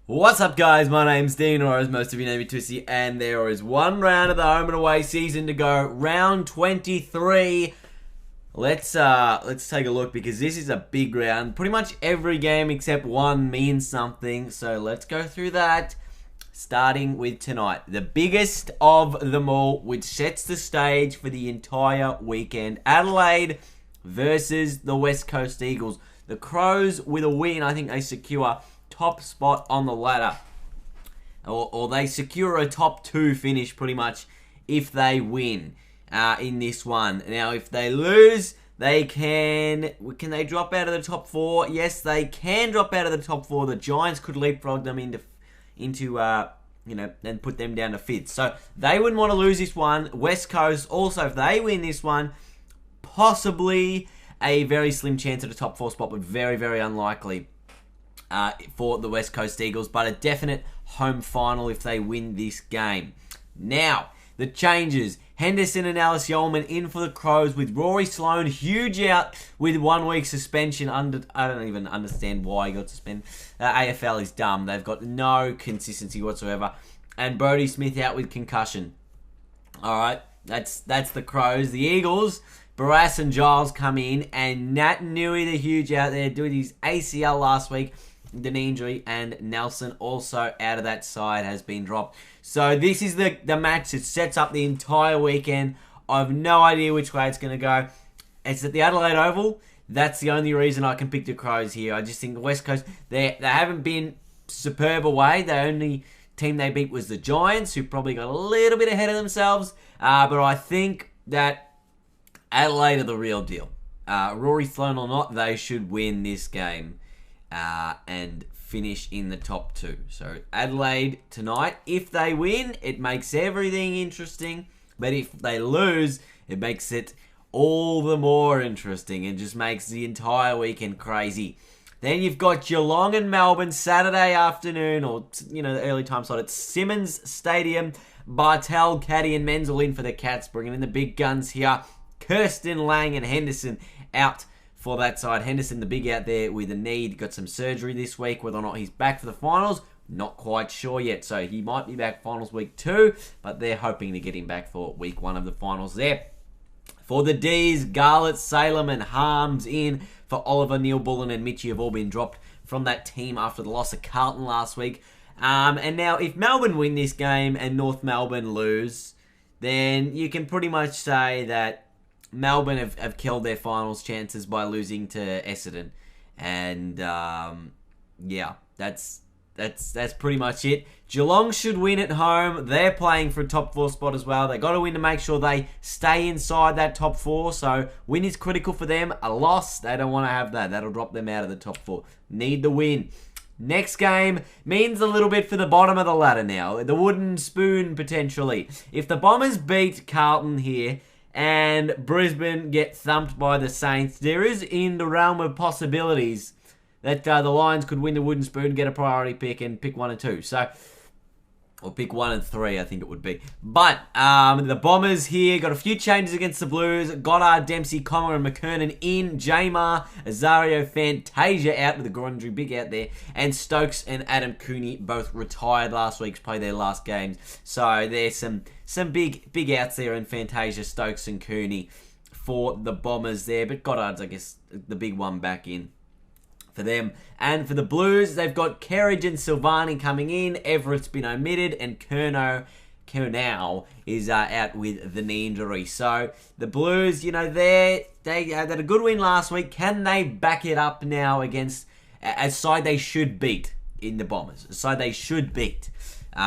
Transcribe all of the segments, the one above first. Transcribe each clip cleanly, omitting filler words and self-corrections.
What's up, guys? My name's Dean, or as most of you know me, Twisty, and there is one round of the home and away season to go. Round 23. Let's take a look, because this is a big round. Pretty much every game except one means something, so let's go through that. Starting with tonight, the biggest of them all, which sets the stage for the entire weekend. Adelaide versus the West Coast Eagles. The Crows, with a win, I think they secure top spot on the ladder, or they secure a top 2 finish pretty much if they win in this one. Now, if they lose, they can they drop out of the top 4? Yes, they can drop out of the top 4. The Giants could leapfrog them into and put them down to 5th. So they wouldn't want to lose this one. West Coast also, if they win this one, possibly a very slim chance at a top 4 spot, but very, very unlikely for the West Coast Eagles, but a definite home final if they win this game. Now, the changes. Henderson and Alice Yeoman in for the Crows, with Rory Sloane huge out with 1 week suspension. I don't even understand why he got suspended. AFL is dumb. They've got no consistency whatsoever. And Brodie Smith out with concussion. Alright, that's the Crows. The Eagles, Barras and Giles come in, and Nat Nui, the huge out there, doing his ACL last week, the knee injury, and Nelson also out of that side has been dropped. So this is the match that sets up the entire weekend. I have no idea which way it's going to go. It's at the Adelaide Oval. That's the only reason I can pick the Crows here. I just think the West Coast, they haven't been superb away. The only team they beat was the Giants, who probably got a little bit ahead of themselves. But I think that Adelaide are the real deal. Rory Sloane or not, they should win this game and finish in the top 2. So Adelaide tonight, if they win, it makes everything interesting. But if they lose, it makes it all the more interesting and just makes the entire weekend crazy. Then you've got Geelong and Melbourne Saturday afternoon, or the early time slot at Simmons Stadium. Bartel, Caddy and Menzel in for the Cats, bringing in the big guns here. Kirsten, Lang and Henderson out for that side. Henderson, the big out there with a knee, got some surgery this week. Whether or not he's back for the finals, not quite sure yet. So he might be back finals week 2, but they're hoping to get him back for week 1 of the finals there. For the D's, Garlett, Salem and Harms in for Oliver, Neil Bullen and Mitchie have all been dropped from that team after the loss of Carlton last week. And now, if Melbourne win this game and North Melbourne lose, then you can pretty much say that Melbourne have killed their finals chances by losing to Essendon. And, yeah, that's pretty much it. Geelong should win at home. They're playing for a top 4 spot as well. They got to win to make sure they stay inside that top 4. So, win is critical for them. A loss, they don't want to have that. That'll drop them out of the top 4. Need the win. Next game means a little bit for the bottom of the ladder now. The wooden spoon, potentially. If the Bombers beat Carlton here, and Brisbane get thumped by the Saints, there is in the realm of possibilities that the Lions could win the wooden spoon, get a priority pick, and pick 1 and 2. So, or pick 1 and 3, I think it would be. But the Bombers here got a few changes against the Blues. Goddard, Dempsey, Conger and McKernan in. Jamar, Azario, Fantasia out with a groin injury, big out there. And Stokes and Adam Cooney both retired last week to play their last games. So there's some big outs there in Fantasia, Stokes and Cooney for the Bombers there. But Goddard's, I guess, the big one back in for them. And for the Blues, they've got Kerridge and Silvani coming in. Everett's been omitted, and Curnow is out with the knee injury. So the Blues, they had a good win last week. Can they back it up now against a side they should beat in the Bombers? A side they should beat. They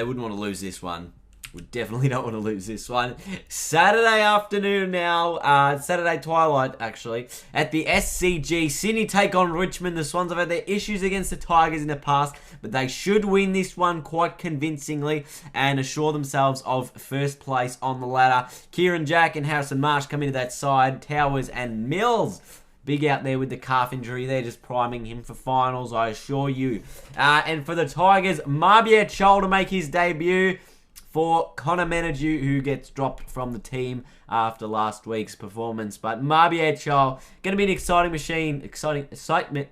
wouldn't want to lose this one. We definitely don't want to lose this one. Saturday afternoon now. Saturday twilight, actually. At the SCG. Sydney take on Richmond. The Swans have had their issues against the Tigers in the past, but they should win this one quite convincingly and assure themselves of first place on the ladder. Kieran Jack and Harrison Marsh come into that side. Towers and Mills, big out there with the calf injury. They're just priming him for finals, I assure you. And for the Tigers, Mabior Chol to make his debut for Connor Menadue, who gets dropped from the team after last week's performance. But Mabior Chol, going to be an exciting machine. Excitement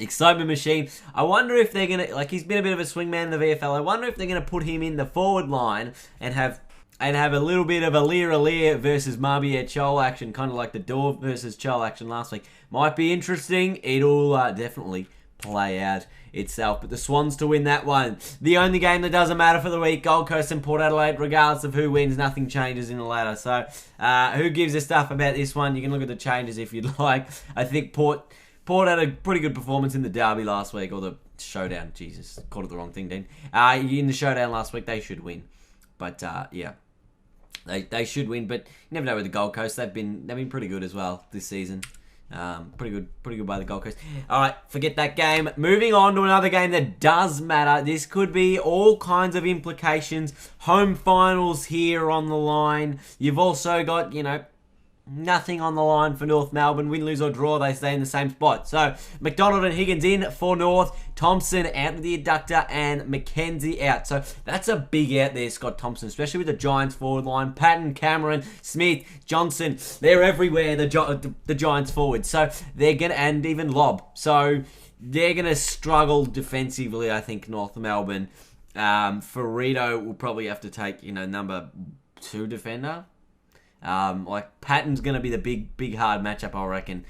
excitement machine. I wonder if they're going to, like, he's been a bit of a swingman in the VFL. I wonder if they're going to put him in the forward line and have a little bit of a Lear versus Marbier Chol action, kind of like the Dorf versus Chol action last week. Might be interesting. It'll definitely play out itself. But the Swans to win that one. The only game that doesn't matter for the week, Gold Coast and Port Adelaide, regardless of who wins, nothing changes in the ladder. So who gives a stuff about this one? You can look at the changes if you'd like. I think Port had a pretty good performance in the derby last week, or the showdown. Jesus, called it the wrong thing, Dean. In the showdown last week, they should win. But yeah. They should win, but you never know with the Gold Coast. They've been pretty good as well this season. Pretty good by the Gold Coast. All right, forget that game. Moving on to another game that does matter. This could be all kinds of implications. Home finals here on the line. You've also got, nothing on the line for North Melbourne. Win, lose or draw, they stay in the same spot. So, McDonald and Higgins in for North. Thompson out with the adductor and McKenzie out. So, that's a big out there, Scott Thompson, especially with the Giants forward line. Patton, Cameron, Smith, Johnson, they're everywhere, the Giants forward. So, they're going to, and even Lobb. So, they're going to struggle defensively, I think, North Melbourne. Ferrito will probably have to take, number 2 defender. Patton's going to be the big hard matchup, I reckon,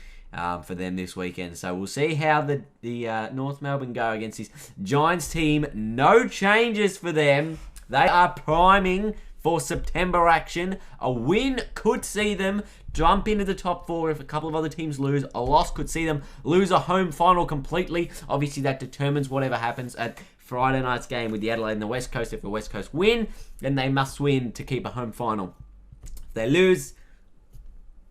for them this weekend. So we'll see how the North Melbourne go against this Giants team. No changes for them. They are priming for September action. A win could see them jump into the top 4 if a couple of other teams lose. A loss could see them lose a home final completely. Obviously, that determines whatever happens at Friday night's game with the Adelaide and the West Coast. If the West Coast win, then they must win to keep a home final. If they lose,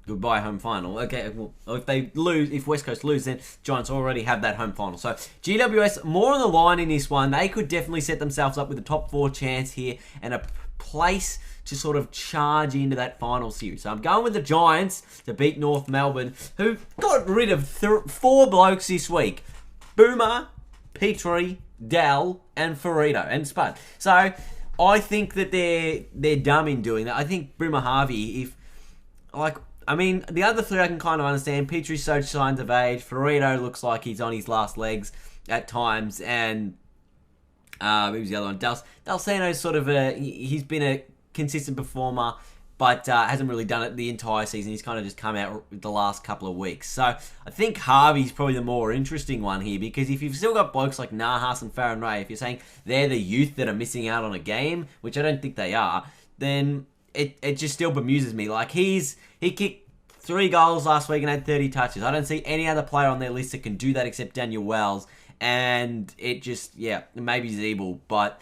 goodbye home final. Okay, well, if West Coast lose, then Giants already have that home final. So GWS more on the line in this one. They could definitely set themselves up with a top 4 chance here and a place to sort of charge into that final series. So I'm going with the Giants to beat North Melbourne, who got rid of 4 blokes this week. Boomer, Petrie, Dell, and Ferrito, and Spud. So I think that they're dumb in doing that. I think Boomer Harvey, the other 3 I can kind of understand. Petrie showed signs of age. Ferrito looks like he's on his last legs at times. And who was the other one? Dalsano's sort of he's been a consistent performer, but hasn't really done it the entire season. He's kind of just come out the last couple of weeks. So I think Harvey's probably the more interesting one here, because if you've still got blokes like Nahas and Farron Ray, if you're saying they're the youth that are missing out on a game, which I don't think they are, then it just still bemuses me. Like, he kicked 3 goals last week and had 30 touches. I don't see any other player on their list that can do that except Daniel Wells. And it just, maybe Zeeble, but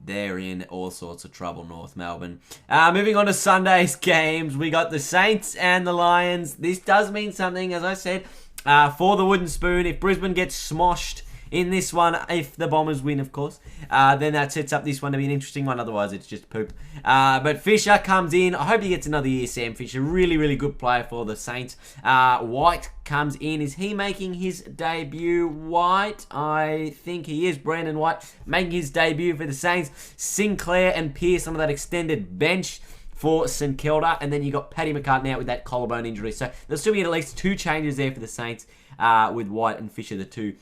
they're in all sorts of trouble, North Melbourne. Moving on to Sunday's games, we got the Saints and the Lions. This does mean something, as I said, for the wooden spoon. If Brisbane gets smoshed in this one, if the Bombers win, of course, then that sets up this one to be an interesting one. Otherwise, it's just poop. But Fisher comes in. I hope he gets another year, Sam Fisher. Really, really good player for the Saints. White comes in. Is he making his debut? White? I think he is. Brandon White making his debut for the Saints. Sinclair and Pearce on that extended bench for St Kilda. And then you got Paddy McCartan out with that collarbone injury. So there'll still be at least 2 changes there for the Saints with White and Fisher, the 2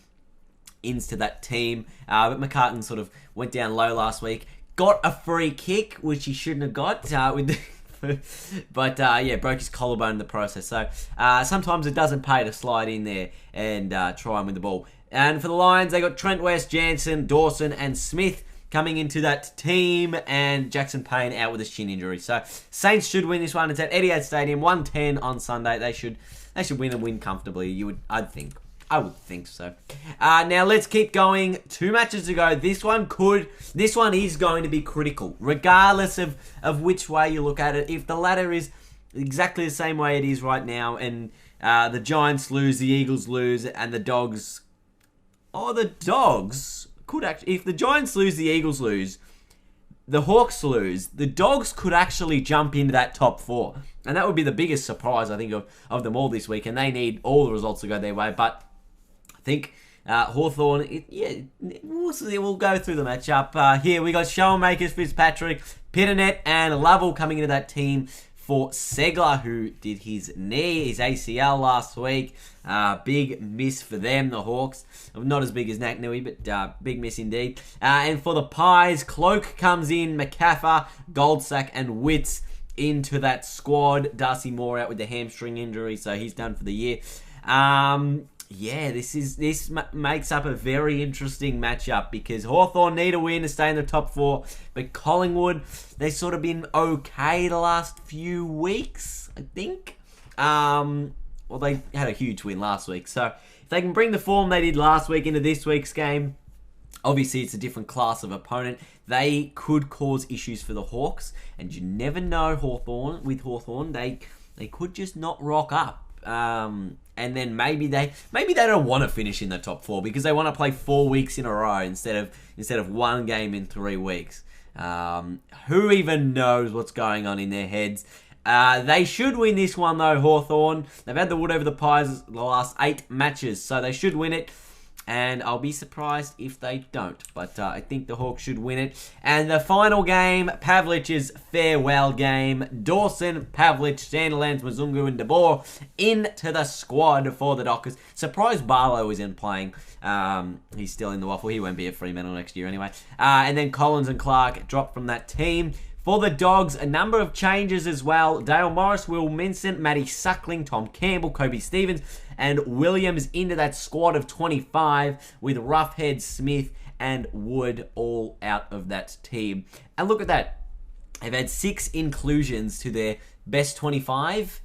ins to that team. But McCartan sort of went down low last week. Got a free kick, which he shouldn't have got. But broke his collarbone in the process. So sometimes it doesn't pay to slide in there and try and win the ball. And for the Lions, they got Trent West, Jansen, Dawson, and Smith coming into that team, and Jackson Payne out with a shin injury. So Saints should win this one. It's at Etihad Stadium, 1:10 on Sunday. They should win and win comfortably. I would think so. Now let's keep going. 2 matches to go. This one is going to be critical, regardless of which way you look at it. If the ladder is exactly the same way it is right now, and the Giants lose, the Eagles lose, and the Dogs could actually, if the Giants lose, the Eagles lose, the Hawks lose, the Dogs could actually jump into that top 4. And that would be the biggest surprise, I think, of them all this week. And they need all the results to go their way. But I think Hawthorn, we'll go through the matchup. Here we got Schoenmakers, Fitzpatrick, Pitternet, and Lovell coming into that team for Segler, who did his knee, his ACL last week. Big miss for them, the Hawks. Not as big as Nui, but big miss indeed. And for the Pies, Cloak comes in, McCaffer, Goldsack, and Witts into that squad. Darcy Moore out with the hamstring injury, so he's done for the year. Yeah, this makes up a very interesting matchup because Hawthorn need a win to stay in the top 4, but Collingwood, they've sort of been okay the last few weeks, I think. Well, they had a huge win last week, so if they can bring the form they did last week into this week's game, obviously it's a different class of opponent, they could cause issues for the Hawks, and you never know with Hawthorn, they could just not rock up. And then maybe they don't want to finish in the top 4 because they want to play 4 weeks in a row instead of one game in 3 weeks. Who even knows what's going on in their heads? They should win this one though, Hawthorn. They've had the wood over the Pies the last 8 matches, so they should win it. And I'll be surprised if they don't. But I think the Hawks should win it. And the final game, Pavlich's farewell game. Dawson, Pavlich, Sandilands, Mzungu, and De Boer into the squad for the Dockers. Surprised Barlow isn't playing. He's still in the waffle. He won't be at Fremantle next year anyway. And then Collins and Clark drop from that team. For the Dogs, a number of changes as well. Dale Morris, Will Minson, Matty Suckling, Tom Campbell, Kobe Stevens, and Williams into that squad of 25 with Roughhead, Smith, and Wood all out of that team. And look at that. They've had 6 inclusions to their best 25.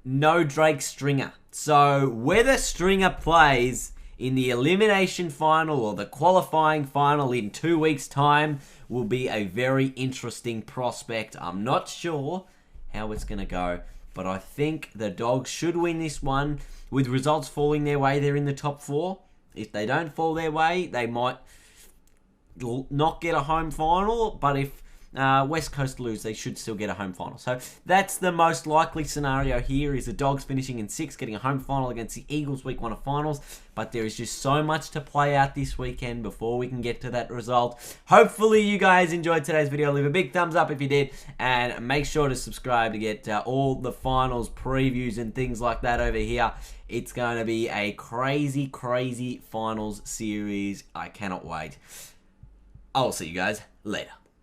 No Drake Stringer. So whether Stringer plays in the elimination final or the qualifying final in 2 weeks' time will be a very interesting prospect. I'm not sure how it's going to go, but I think the Dogs should win this one. With results falling their way, they're in the top 4. If they don't fall their way, they might not get a home final, but if West Coast lose, they should still get a home final. So that's the most likely scenario here, is the Dogs finishing in 6, getting a home final against the Eagles week 1 of finals. But there is just so much to play out this weekend before we can get to that result. Hopefully you guys enjoyed today's video. Leave a big thumbs up if you did, and make sure to subscribe to get all the finals previews and things like that over here. It's going to be a crazy, crazy finals series. I cannot wait. I'll see you guys later.